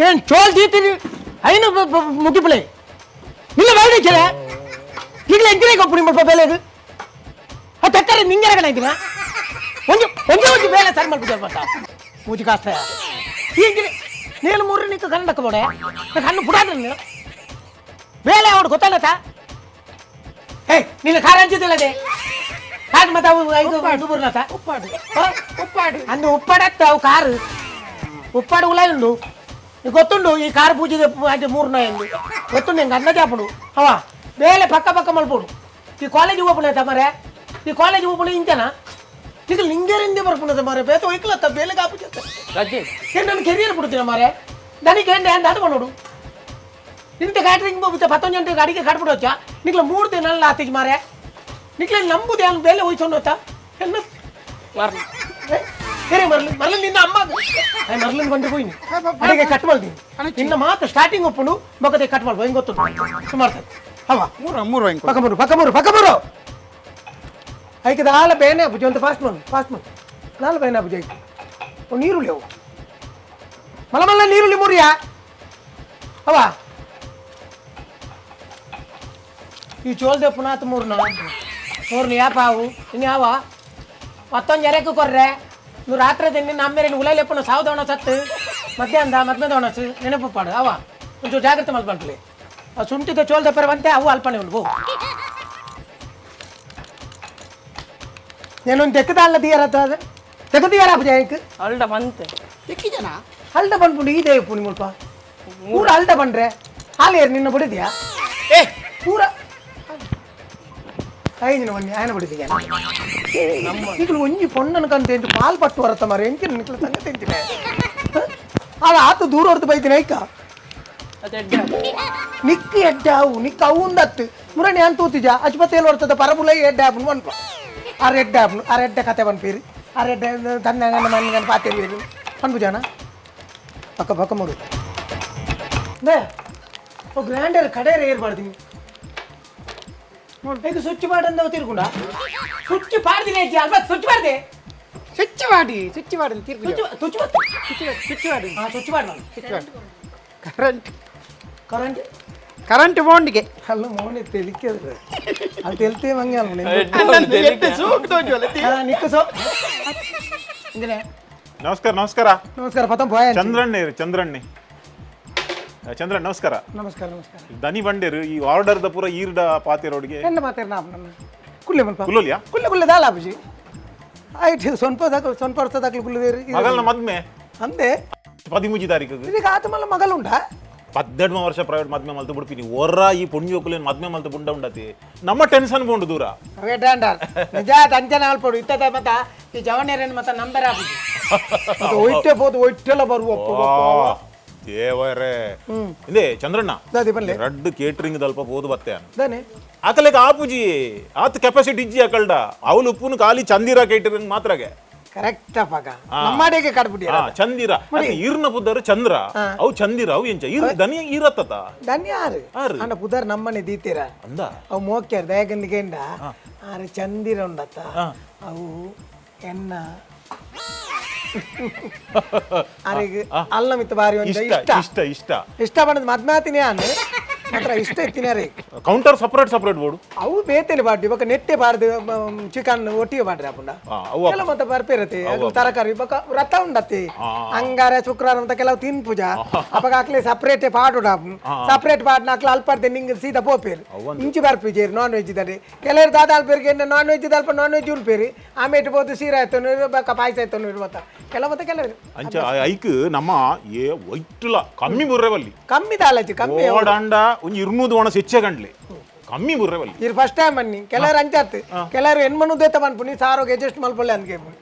ಏನು ಚೋಲ್ ತೀರ್ತೀನಿ ಐನು ಮುಗಿಪ್ಲೆ ಇಲ್ಲ ಬೇಡ ಈಗಲೇ ಎಂತಿನೇ ಕೊಪ್ಪು ನಿಮ್ಮ ಬೇಲೆದು ಅದು ತಕ್ಕರೆ ನಿಂಗೆ ಕಣ ಒಂದು ಒಂದೇ ಒಂದು ಬೇಳೆ ಸರಿ ಮಾಡ್ಬಿಟ್ಟು ಮತ್ತ ಮೂಜಿ ಕಾಸ್ತ ಈಗ ನೀನು ಮೂರು ನಿಕ್ಕ ಕನ್ನಡಕ್ಕೆ ಬೋಡೆ ಕಣ್ಣು ಪುಡಾದ್ರೆ ನೀನು ಬೇಳೆ ಅವಳು ಗೊತ್ತಾಗತ್ತಾ ಏಯ್ ನೀನು ಖಾರ ಹಂಚಿದಿಲ್ಲದೆ ಕಾದು ಮತ್ತೆ ಅವು ಐದು ಬುರ್ನತ ಉಪ್ಪಾಡು ಉಪ್ಪಾಡು ಅಂದು ಉಪ್ಪಾಡತ್ತ ಅವು ಕಾರು ಉಪ್ಪಾಡು ಉಲ ಉಂಡು ಗೊತ್ತುಂಡು ಈ ಕಾರು ಪೂಜೆಗೆ ಅದು 3 ಎಂದು ಗೊತ್ತುಂಡು ಹೆಂಗೆ ಅನ್ನ ಚಾಪಡು ಅವ ಬೇಳೆ ಪಕ್ಕ ಪಕ್ಕ ಮಲ್ಪೋಡು ಈ ಕಾಲೇಜ್ ಓಪನ್ ಆಯ್ತಾ ಮರೆ ಈ ಕಾಲೇಜ್ ಓಪನ್ ಇಂತೇನಾ ಈಗ ನಿಂಗೇರಿಂದೇ ಬರ್ಕೊಂಡದ ಮಾರೆ ಬೇತ ಒಯ್ಕಲತ್ತ ಬೇಲೆ ಕಾಪು ಜೊತೆ ನಾನು ಕೆರಿಯರ್ ಬಿಡ್ತೀನಿ ಮಾರೆ ನನಗೆ ಎಂಡೆ ಅಂತ ಆಡ್ಕೊಂಡೋಡು ಇಂತ ಕ್ಯಾಟ್ರಿಂಗ್ ಹೋಗುತ್ತೆ 11 ಗಂಟೆಗೆ ಅಡಿಗೆ ಕಾಡ್ಬಿಟ್ಟು వచ్చా ನಿಕ್ಲ 3 ದಿನ ಆತೀಜ್ ಮಾರೆ ನಿಕ್ಲ ನಂಬುದು ಏನು ಬೇಲೆ ಹೋಯ್ಕೊಂಡು ಹೋತಾ ಎನ್ನ ಸರಿ ಮರಲಿ ನಿನ್ನ ಅಮ್ಮ ಮರಲಿನ ಬಂದು ಹೋಯ್ನಿ ಅಡಿಗೆ ಕಟ್ ಮಾಡ್ತೀನಿ ನಿನ್ನ ಮಾತು ಸ್ಟಾರ್ಟಿಂಗ್ ಒಪ್ಪುಂಡು ಬಗದೆ ಕಟ್ ಮಾಡ್ಬೋ ಹೆಂಗೆ ಗೊತ್ತು ಸುಮಾರು ಅವ ಪಕ್ಕ ಐಕೆ ನಾಳೆ ಬೇನೆ ಬುಜಿ ಅಂತ ಫಾಸ್ಟ್ ಮಾಡು ನಾಳೆ ಬೇನೆ ಬುಜಿ ಐಕೆ ನೀರುಳ್ಳಿ ಅವು ಮಲ್ಲ ನೀರುಳ್ಳಿ ಮುರಿಯಾ ಅವ ಈ ಚೋಲ್ದೆ ಪುನಾತ್ ಮೂರ್ನ ಯಾಪಾವು ಇನ್ಯಾವ ಮತ್ತೊಂದು ಜರಕ್ಕೆ ಕೊರ್ರೆ ನೀವು ರಾತ್ರಿ ತಿನ್ನಿ ನಮ್ಮೇಲೆ ಉಲೆಲೆಪ್ಪನ ಸಾವುದವಣ ಸತ್ತು ಮಧ್ಯಾಹ್ನ ಮದ್ಮೆದವಣಸು ನೆನಪು ಪಾಡು ಅವ ಒಂಚೂರು ಜಾಗ್ರತೆ ಮಲ್ಪಂಟ್ಲಿ ಆ ಶುಂಠಿದ ಚೋಲ್ದೆ ಪರವಂತೆ ಅವು ಅಲ್ಪನೆ ಉಂಟು నేనొంది తెక్కదాళ్ళ తీయరత తెక్కదీయరా బుజాయిక్ ಅಲ್ಡ ಬಂತೆ ತೆಕ್ಕಿಜನ ಅಲ್ಡ ಬಂದ್ಬಿಡು ಈ ದೇವ್ ಪುನಿ ಮುಲ್ಪ ಪೂರ ಅಲ್ಡ ಬಂದ್ರೆ ಹಾಲೇರು ನಿನ್ನ ಬಿಡಿದ್ಯಾ ಏ ಪೂರ ಐದಿನ ಬನ್ನಿ ಆಯ್ನ ಬಿಡಿದೀಯ ಈಗಲೂ ಒಂಜಿ ಪೊಣ್ಣನಕಂತ ಎಂಟು ಪಾಲ್ ಪಟ್ಟು ಬರತ್ತ ಮಾರೆ ಎಂಚಿನ ನಿಕ್ಲ ಸಂಗತಿ ಎಂಚಿನ ಆಗ ಆತು ದೂರ ಹೊರತು ಬೈತೀನಿ ಐಕ ನಿಕ್ಕಿ ಎಡ್ಡಾವು ನಿಕ್ಕ ಅವು ಒಂದತ್ತು ಮುರಣಿ ಅಂತ ತೂತಿಜ ಅಜ್ಪತ್ತೇಲು ಬರ್ತದ ಪರಬುಲ ಎಡ್ಡ ಆಪುನು ಅನ್ಪ ಆ ರೆಡ್ಡ ಕತೆ ಬಂದ್ಪೀರಿ ಆ ರೆಡ್ಡ ತನ್ನ ಮನೆ ಪಾತೇರಿ ಅನ್ಬುಜಾನ ಪಕ್ಕ ಮೂರು ದೇ ಓ ಗ್ರ್ಯಾಂಡರ್ ಕಡೆಯರ ಏರ್ಬಾರ್ದು ಈಗ ಸ್ವಿಚ್ ಮಾಡಂದ ತಿರ್ಗುಂಡ ಸ್ವಿಚ್ ಪಾಡ್ದಿನಿ ಅಜ್ಜಿ ಅಲ್ವಾ ಸ್ವಿಚ್ ಮಾಡ್ದೆ ಸ್ವಿಚ್ ಮಾಡಿ ತಿರ್ಗು ಸ್ವಿಚ್ ಮಾಡಿ ಕರೆಂಟ್ ಕರೆಂಟ್ ಬೋಂಡಿಗೆ ಅಲ್ಲ ಮೌನಿ ತೆಲಿಕ್ಕಿದ್ರೆ ಅದು ತೆಲ್ತೇ ಮಂಗೆ ನಮಸ್ಕಾರ ಪತಂ ಪೋಯ ಚಂದ್ರಣ್ಣ ನಮಸ್ಕಾರ ದನಿ ಬಂಡೇರು ಈ ಆರ್ಡರ್ ದ ಪೂರ ಈರ್ಡ ಪಾತಿರೋಡಿಗೆ ಎನ್ನ ಮಾತಾರ ನಮ್ಮ ಕುಲ್ಲೆ ಮಲ್ಪ ಕುಲ್ಲೋಲಿಯಾ ಕುಲ್ಲೆ ದಾಲ ಅಪ್ಪಾಜಿ ಆಯ್ತು ಸ್ವಲ್ಪ ವರ್ಷದಾಗ್ಲಿ ಕುಲ್ಲದೇರಿ ಮಗಲ್ನ ಮದ್ಮೆ ಅಂದೆ 13 ತಾರೀಕು ಇದೀಗ ಆತ ಮಲ್ಲ ಮಗಲುಂಟಾ 12 ವರ್ಷ ಪ್ರೈವೇಟ್ ಮದ್ಮೆ ಮಲ್ತು ಬಿಡ್ತೀನಿ ಒರ್ರ ಈ ಪುಣ್ಯೋಕುಲೇನು ಮದ್ಮೆ ಮಲ್ತು ಬುಂಡ ಉಂಡತಿ ನಮ್ಮ ಟೆನ್ಷನ್ ಬೋಂಡು ದೂರ ಅವೇ ಡಾಂಡಾರ್ ನಿಜ ಅಂಜನ ಅಲ್ಪಡು ಇತ್ತದ ಮತ್ತ ಈ ಜವನೇರನ್ ಮತ್ತ ನಂಬರ್ ಆಪುಜಿ ಮತ್ತ ಒಯ್ಟೆ ಬೋದು ಒಯ್ಟೆಲ್ಲ ಬರುವ ದೇವರೇ ಇಂದೇ ಚಂದ್ರಣ್ಣ ರಡ್ಡು ಕೇಟರಿಂಗ್ ದಲ್ಪ ಬೋದು ಬತ್ತೆ ದಾನೆ ಆಕಲೆಕ ಆಪುಜಿ ಆತ ಕೆಪಾಸಿಟಿ ಇಜ್ಜಿ ಆಕಲ್ಡ ಅವಳು ಉಪ್ಪುನು ಖಾಲಿ ಚಂದಿರ ಕೇಟರಿಂಗ್ ಮಾತ್ರಗೆ ಕರೆಕ್ಟ್ ಅಪ್ಪಾಗ ನಮ್ಮಡೆಗೆ ಕಡ್ಬಿಟ್ಟಿಯ ಚಂದಿರ ಈರ್ನ ಪುದರ್ ಚಂದ್ರ ಅವು ಚಂದಿರ ಅವು ಎಂಚ ಈರ್ ದನಿ ಈರತ್ತ ದನಿ ಆರು ಅಣ್ಣ ಪುದರ್ ನಮ್ಮನೆ ದೀತೀರ ಅಂದ ಅವು ಮೋಕ್ಯಾರ ದಯಗಂದಿಗೆಂಡ ಆರೆ ಚಂದಿರ ಉಂಡತ್ತ ಅವು ಎನ್ನ ಅರೆಗೆ ಅಲ್ಲ ಮಿತ್ತ ಬಾರಿ ಇಷ್ಟ ಬಂದದ ಮದ್ಮಾತಿನಿ ಅನ್ನ ಮಾತ್ರ ಇಷ್ಟ ಎತ್ತಿನಾರೆ ಕೌಂಟರ್ ಸಪರೇಟ್ ಬೋರ್ಡು ಅವು ಬೇತೇನೆ ಬಾಡ್ಡಿ ಬೊಕ ನೆಟ್ಟೆ ಬಾರ್ದು ಚಿಕನ್ ಒಟ್ಟಿಗೆ ಬಾಡ್ರಿ ಅಪ್ಪಂಡ ಎಲ್ಲ ಮತ್ತೆ ಬರ್ಪಿರತ್ತೆ ಅದು ತರಕಾರಿ ಬೊಕ ವ್ರತ ಉಂಡತ್ತೆ ಅಂಗಾರೆ ಶುಕ್ರವಾರ ಅಂತ ಕೆಲವು ತಿನ್ ಪೂಜಾ ಅಪಗ ಆಕ್ಲೆ ಸಪರೇಟ್ ಪಾಡುಡ ಸಪರೇಟ್ ಪಾಡ್ನ ಆಕ್ಲೆ ಅಲ್ಪರ್ದೆ ನಿಂಗೆ ಸೀದಾ ಪೋಪೇರು ಇಂಚಿ ಬರ್ಪಿಜೇರಿ ನಾನ್ ವೆಜ್ ಇದ್ದಾರೆ ಕೆಲವರು ದಾದ ಅಲ್ಪೇರಿಗೆ ನಾನ್ ವೆಜ್ ಅಲ್ಪ ನಾನ್ ವೆಜ್ ಉಲ್ಪೇರಿ ಆಮೇಲೆ ಬೋದು ಸೀರಾ ಆಯ್ತು ಬೊಕ ಪಾಯಸ ಆಯ್ತು ಇರುವತ್ತ ಕೆಲವರು ಅಂಚ ಐಕ್ ನಮ್ಮ ಏ ಒಯ್ಟುಲ ಕಮ್ಮಿ ಬುರ್ರೆವಲ್ಲಿ ಕಮ್ಮಿ ದಾಲಜಿ ಕಮ್ಮಿ ಓಡಾಂಡ ಒಂಜಿ 200 ಒಣ ಹೆಚ್ಚೆ ಗಂಟ್ಲಿ ಕಮ್ಮಿ ಬುರ್ರೆವಲ್ಲಿ ಇದು ಫಸ್ಟ್ ಟೈಮ್ ಬನ್ನಿ ಕೆಲವರು ಅಂಚಾತ್ ಕೆಲವರು ಹೆಣ್ಮನುದೇ ತಗೊಂಡ್ಬುನಿ ಸಾರೋಗಿ ಅಡ್ಜಸ್ಟ್ ಮಲ್ಪೊಳ್ಳೆ ಅಂದ್ಕೆ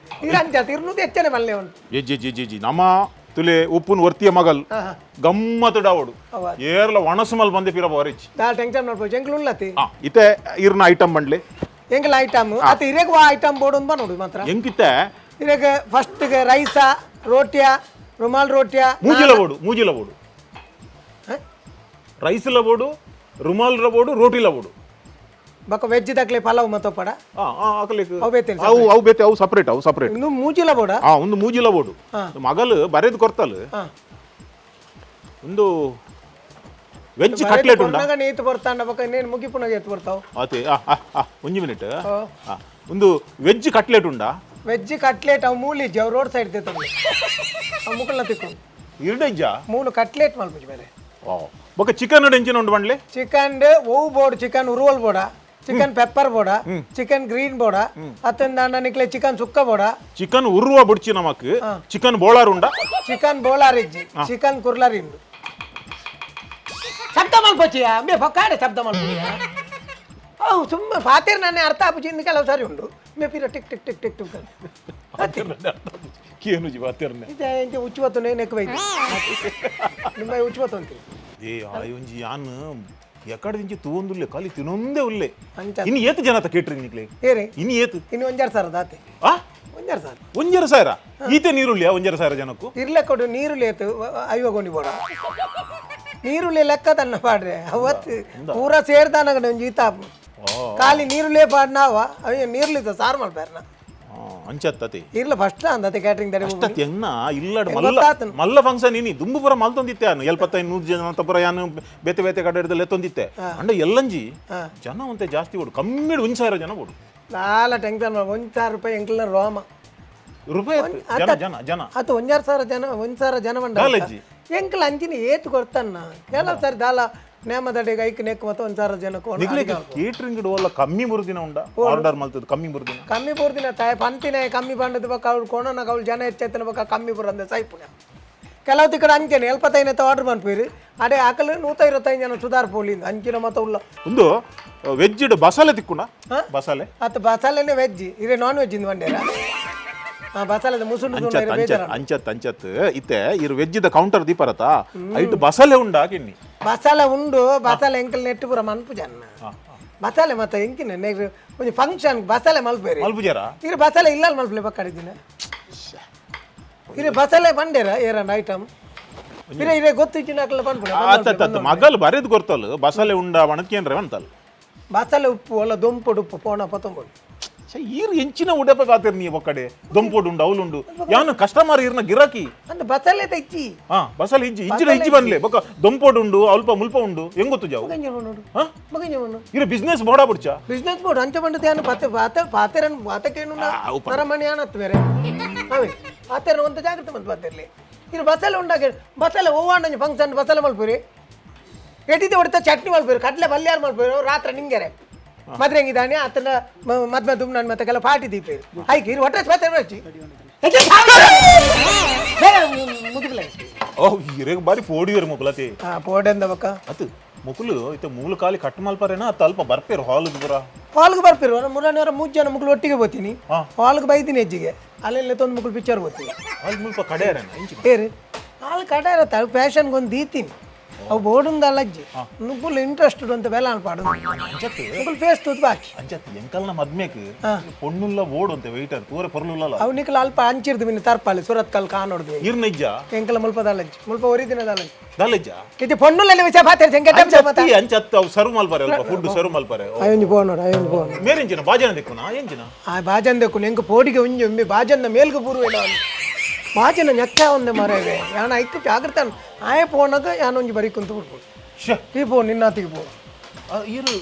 ಇದು ಅಂಚಾತ್ 200 ಹೆಚ್ಚನೆ ಮಲ್ಲೆ ಉಂಟು ಜಿ ನಮ್ಮ ತುಲೆ ಉಪ್ಪುನ್ ವರ್ತಿಯ ಮಗಲ್ ಗಮ್ಮತ್ ಡಾವಡು ಏರ್ಲ ಒಣಸು ಮಲ್ ಬಂದೆ ಪಿರ ಬೋರಿಚ್ ದಾ ಟೆನ್ಷನ್ ಮಾಡ್ಬೋದು ಎಂಕ್ಲು ಉಳ್ಳತಿ ಇತೆ ಇರ್ನ ಐಟಮ್ ಬಂಡ್ಲಿ ಎಂಕ್ಲ ಐಟಮ್ ಅತ ಇರೇಗ ಐಟಮ್ ಬೋರ್ಡ್ ಒಂದು ಬನ್ನೋಡು ಮಾತ್ರ ಎಂಕಿತ್ತೆ ಇರೇಗ ಫಸ್ಟ್ ರೈಸ ರೋಟಿಯಾ ರುಮಾಲ್ ರೋಟಿಯಾ ಮೂಜಿಲ ಬೋಡು ರೈಸ್ಲ ಬೋಡು ರುಮಾಲ್ ಬೋಡು ರೋಟಿಲ ಬೋಡು ಬಕ ವೆಜ್ ದಕ್ಲೆ ಪಲಾವ್ ಮತ್ತೋ ಪಡ ಅವು ಬೇತೆ ಅವು ಸಪರೇಟ್ ಇನ್ನು ಮೂಜಿಲ ಬೋಡ ಒಂದು ಮೂಜಿಲ ಬೋಡು ಮಗಲು ಬರೆದು ಕೊಡ್ತಲ್ಲ ಒಂದು ವೆಜ್ ಕಟ್ಲೆಟ್ ಉಂಟಾ ನೀತು ಬರ್ತಾಂಡ ಬಕ್ಕ ನೀನು ಮುಗಿಪುನಾಗ ಎತ್ತು ಬರ್ತಾವ ಅದೇ ಒಂಜಿ ಮಿನಿಟ್ ಒಂದು ವೆಜ್ ಕಟ್ಲೆಟ್ ಉಂಟಾ ವೆಜ್ ಕಟ್ಲೆಟ್ ಅವು ಮೂಲಿಜ್ಜಿ ಅವು ರೋಡ್ ಸೈಡ್ ತಿಂತಾರೆ ಅವು ಮುಕ್ಕಲ್ನ ತಿಕ್ಕೊಂಡು ಇರ್ಡಜ್ಜ 3 ಕಟ್ಲೆಟ್ ಮಲ್ಪುಜಿ ಬೇರೆ ಬೊಕ್ಕ ಚಿಕನ್ ಎಂಚಿನ ಉಂಟು ಬಂಡ್ಲೆ ಚಿಕನ್ ಓವು ಬೋರ್ಡ್ ಚಿಕನ್ ಉರುವಲ್ ಬೋಡ ಚಿಕನ್ ಪೆಪ್ಪರ್ ಬೋಡ ಚಿಕನ್ ಗ್ರೀನ್ ಬೋಡ ಅತ್ತಂದ ನಿಕ್ಲೆ ಚಿಕನ್ ಸುಕ್ಕ ಬೋಡ ಚಿಕನ್ ಉರುವ ಬುಡ್ಚಿ ನಮಕ್ ಚಿಕನ್ ಬೋಳಾರ್ ಉಂಡ ಚಿಕನ್ ಬೋಲಾರ್ ಇಜ್ಜಿ ಚಿಕನ್ ಕುರ್ಲಾರ್ ಇಂಡು ಶಬ್ದ ಮಲ್ಪಚ್ಚಿಯ ಬೇ ಪಕ್ಕಾಡೆ ಶಬ್ದ ಮಲ್ಪುಜಿಯ ಅವು ಸುಮ್ಮನೆ ಪಾತೇರ್ ನಾನೇ ಅರ್ಥ ಆಪುಜಿ ಕೆಲವು ಸಾರಿ ಉಂಡು ಮೇ ಪಿರ tick tick tick tick tick ಕೇನುಜಿ ಪಾತೇರ್ನೆ ಇದೆ ಇಂಚೆ ಉಚ್ಚುವತ್ತು ನೇನೆಕ್ ಬೈದು ನಿಮ್ಮ ಉಚ್ಚುವತ್ತು ಅಂತೀವಿ ಏ ಆಯೊಂಜಿ ಯಾನ್ ಎಕಡೆ ತೂಂದುಲ್ಲೆ ಖಾಲಿ ತಿನ್ನೊಂದೇ ಉಲ್ಲೆ ಇನ್ನು ಏತು ಜನ ಕೇಟ್ರಿಂಗ್ ನಿಕ್ಲೆ ಏರಿ ಇನ್ನು ಏತು ಇನ್ನು 1000 ದಾತೆ ಆ 1000 1000 ಈತೆ ನೀರುಳ್ಳಿಯ 1000 ಜನಕ್ಕೂ ಇರ್ಲೆ ಕೊಡು ನೀರುಳ್ಳಿ ಏತು ಐವಗೊಂಡಿ ಬೋಡ ನೀರುಳ್ಳಿ ಲೆಕ್ಕ ತನ್ನ ಪಾಡ್ರೆ ಅವತ್ತು ಪೂರ ಸೇರ್ದಾನಗಡೆ ಒಂದು ಈತ ಖಾಲಿ ನೀರುಳ್ಳಿ ಪಾಡ್ನಾವ ಅಯ್ಯೋ ನೀರುಳ್ಳಿ ಸಾರು ಮಾಡ್ಬೇರ್ನ ಅಂಚತ್ತತಿ ಇರ್ಲ ಫಸ್ಟ್ ಅಂದತೆ ಕ್ಯಾಟರಿಂಗ್ ದಾರಿ ಅಷ್ಟತಿ ಎನ್ನ ಇಲ್ಲಡ ಮಲ್ಲ ಫಂಕ್ಷನ್ ಇನಿ ದುಂಬುಪುರ ಮಲ್ತೊಂದಿತ್ತೆ ನಾನು 75-100 ಜನ ತಪುರ ಯಾನು ಬೇತೆ ಬೇತೆ ಕಡೆ ಹಿಡಿದಲ್ಲಿ ಎತ್ತೊಂದಿತ್ತೆ ಅಂಡ ಎಲ್ಲಂಜಿ ಜನ ಒಂತೆ ಜಾಸ್ತಿ ಓಡು ಕಮ್ಮಿ 1000 ಜನ ಓಡು ಲಾಲ ಟೆನ್ಷನ್ 1000 ರೂಪಾಯಿ ಎಂಕ್ಲ ರೋಮ ರೂಪಾಯಿ ಜನ ಜನ ಜನ ಅದು 1000 ಜನ 1000 ಜನ ಬಂದ ಎಂಕ್ಲ ಅಂಚಿನ ಏತು ಕೊಡ್ತಾನ ಕೆಲವು ಸರಿ ದಾಲ ನೇಮದಡಿಗೆ ಐಕ್ ನೆಕ್ ಮತ್ತು 1000 ಜನಕ್ಕೆ ಕೇಟ್ರಿಂಗ್ ಇಡುವಲ್ಲ ಕಮ್ಮಿ ಮುರುದಿನ ಉಂಡ ಆರ್ಡರ್ ಮಲ್ತದ ಕಮ್ಮಿ ಮುರುದಿನ ಕಮ್ಮಿ ಬುರ್ದಿನ ತಾಯಿ ಪಂತಿನ ಕಮ್ಮಿ ಬಂಡದ ಬಕ್ಕ ಅವ್ರು ಕೊಣನಾಗ ಅವ್ಳು ಜನ ಹೆಚ್ಚೈತನ ಬಕ್ಕ ಕಮ್ಮಿ ಬುರಂದೆ ಸೈಪುಣ ಕೆಲವು ತಿಕ್ಕಡ ಅಂಚೆನೆ 75 ಆರ್ಡರ್ ಮಾಡ್ತೀರಿ ಅದೇ ಆಕಲು 125 ಜನ ಸುಧಾರ್ ಪೋಲಿಂದ ಅಂಚಿನ ಮತ ಉಲ್ಲ ಒಂದು ವೆಜ್ ಇಡು ಬಸಾಲೆ ತಿಕ್ಕುಣ ಬಸಾಲೆ ಅತ್ತು ಬಸಾಲೆನೆ ವೆಜ್ ಇದೇ ನಾನ್ ವೆಜ್ ಇಂದ ಬಂಡೇರ ಬಸಾಲೆದ ಮುಸುಂಡು ಅಂಚತ್ ಅಂಚತ್ ಇತ್ತೆ ಇರು ವೆಜ್ ದ ಕೌಂಟರ್ ದೀಪರತ ಐಟ್ ಬಸಾಲೆ ಉಂಡಾ ಕಿನ್ನಿ ಬಸಾಲೆ ಉಂಡು ಬಸಾಲೆ ಎಂಕಲ್ ನೆಟ್ಟು ಪುರ ಮನ್ಪು ಜನ್ನ ಬಸಾಲೆ ಮತ್ತೆ ಎಂಕಿನ ಒಂದು ಫಂಕ್ಷನ್ ಬಸಾಲೆ ಮಲ್ಪೇರಿ ಮಲ್ಪುಜಾರ ಇರು ಬಸಾಲೆ ಇಲ್ಲ ಮಲ್ಪಲೆ ಪಕ್ಕಡಿದ್ದೀನಿ ಇರು ಬಸಾಲೆ ಬಂಡೇರ ಏರನ್ನ ಐಟಮ್ ಇರೇ ಇರೇ ಗೊತ್ತಿಚ್ಚಿನ ಹಾಕಲ್ಲ ಬಂದ್ಬಿಡ ಮಗಲ್ ಬರೆದು ಗೊತ್ತಲ್ಲ ಬಸಾಲೆ ಉಂಡ ಒಣಕೇನ್ರೆ ಅಂತಲ್ಲ ಬಸಾಲೆ ಉಪ್ಪು ಅಲ್ಲ ದೊಂಪೊಡು ಉಪ್ಪು ಪೋಣ ಪತ್ತೊಂಬಡು ಈರು ಎಂಚಿನ ಉಡಪ ಕಾತಿರ್ ನೀ ಒಕ್ಕಡೆ ದೊಂಪೋಡು ಉಂಡು ಅವಳುಂಡು ಯಾನು ಕಸ್ಟಮರ್ ಇರ್ನ ಗಿರಾಕಿ ಅಂತ ಬಸಾಲೆ ತೆಚ್ಚಿ ಬಸಾಲೆ ಇಜ್ಜಿನ ಇಜ್ಜಿ ಬಂದ್ಲೆ ಬೊಕ್ಕ ದೊಂಪೋಡು ಉಂಡು ಅಲ್ಪ ಮುಲ್ಪ ಉಂಡು ಹೆಂಗ್ ಗೊತ್ತು ಜಾವು ಇರ ಬಿಸ್ನೆಸ್ ಬೋಡ ಬಿಡ್ಚ ಬಿಸ್ನೆಸ್ ಬೋರ್ಡ್ ಅಂಚ ಬಂಡದ ಯಾನು ಪಾತೆರನ್ ಪಾತಕೇನು ನರಮಣಿ ಅನ್ನತ್ ಬೇರೆ ಅವೇ ಪಾತೆರನ್ ಒಂದು ಜಾಗ್ರತೆ ಮಂತ್ ಪಾತೆರ್ಲಿ ಇರು ಬಸಾಲೆ ಉಂಡಾಗ ಬಸಾಲೆ ಓವಾಂಡ ಫಂಕ್ಷನ್ ಬಸಾಲೆ ಮಲ್ಪುರಿ ಎಟ್ಟಿದ್ದೆ ಹೊಡಿತ ಚಟ್ನಿ ಮಲ್ಪುರಿ ಕಡ್ಲೆ ಬಲ್ಯಾರು ಮಲ್ಪುರಿ ರಾತ್ರಿ ನಿಂಗೆರೆ ಮದ್ರೆ ಹೆಂಗಿದ್ದಾನೆ ಆತನ ಮದ್ಮೆ ದುಮ್ನ ಮತ್ತೆ ಕೆಲ ಪಾರ್ಟಿ ದೀಪ ಆಯ್ಕೆ ಇರು ಹೊಟ್ಟೆ ಮತ್ತೆ ಬಚ್ಚಿ ಮುದುಕಲ ಓ ಇರೇಗ ಬಾರಿ ಪೋಡಿಯರ್ ಮುಕುಲತಿ ಪೋಡೆಂದ ಬಕ್ಕ ಅತು ಮುಕುಲು ಇತ ಮೂಲ ಕಾಲಿ ಕಟ್ ಮಲ್ಪರೇನ ಅತ ಅಲ್ಪ ಬರ್ಪೇರು ಹಾಲ್ಗೆ ಬರ ಹಾಲ್ಗೆ ಬರ್ಪಿರು ಮುರಾನವರ 3 ಜನ ಮುಕುಲು ಒಟ್ಟಿಗೆ ಬೋತೀನಿ ಹಾಲ್ಗೆ ಬೈದಿನಿ ಹೆಜ್ಜಿಗೆ ಅಲ್ಲೆಲ್ಲ ತೊಂದು ಮುಕುಲು ಪಿಕ್ಚರ್ ಬೋತೀನಿ ಹಾಲ್ ಮುಲ್ಪ ಕಡೆಯರೇನ ಏರಿ ಹಾಲ್ ಕಡೆ ಇರತ್ತ ಫ್ಯಾಷನ್ಗೆ ಒಂದು ದೀತೀನಿ ಅವು ಬೋಡುಂದಲ್ಲ ಅಜ್ಜಿ ನುಗ್ಗುಲು ಇಂಟ್ರೆಸ್ಟೆಡ್ ಅಂತ ಬೆಲ ಅನ್ಪಾಡು ನುಗ್ಗುಲು ಫೇಸ್ ತುದ್ ಬಾಕಿ ಅಂಚತ್ ಎಂಕಲ್ನ ಮದ್ಮೇಕ್ ಪೊಣ್ಣುಲ್ಲ ಓಡು ಅಂತ ವೆಯ್ಟರ್ ತೂರೆ ಪೊರ್ಲುಲ್ಲ ಅವು ನಿಕಲ್ ಅಲ್ಪ ಅಂಚಿರ್ದು ಬಿನ್ನ ತರ್ಪಾಲಿ ಸುರತ್ ಕಲ್ ಕಾನೋಡ್ದು ಇರ್ನಿಜ್ಜ ಎಂಕಲ ಮುಲ್ಪ ದಲ್ಲಜ್ಜಿ ಮುಲ್ಪ ಒರಿದಿನ ದಲ್ಲಜ್ಜಿ ದಲ್ಲಜ್ಜ ಇದು ಪೊಣ್ಣುಲ್ಲಲ್ಲಿ ವಿಷಯ ಪಾತ್ರೆ ಸಂಕಟ ಅಂಚತ್ ಅವು ಸರ್ವ್ ಮಲ್ಪರೆ ಅಲ್ಪ ಫುಡ್ ಸರ್ವ್ ಮಲ್ಪರೆ ಅಯ್ಯಂಜಿ ಪೋನೋಡು ಅಯ್ಯಂಜಿ ಪೋನು ಮೇರೆಂಜಿನ ಬಾಜನ ದಿಕ್ಕುನ ಎಂಜಿನ ಆ ಬಾಜನ್ ದೆಕ್ಕು ಎಂಕ ಪೋಡಿಗೆ ಒಂಜಿ ಒಮ್ಮೆ ಬಾಜನ್ನ ಮೇಲ್ಗೆ ಪೂರ್ವೇನ ಬಾಜನ ನೆಕ್ಕ ಒಂದೆ ಮರವೆ ಯಾನ ಐಕ್ಕು ಜಾಗ್ರತಾನ ಆಯ ಪೋನಾಗ ಯಾನೊಂಜಿ ಬರಿ ಕುಂತು ಬಿಡ್ಬೋದು ಈ ಪೋ ನಿನ್ನಾತಿಗೆ ಪೋ ಇರು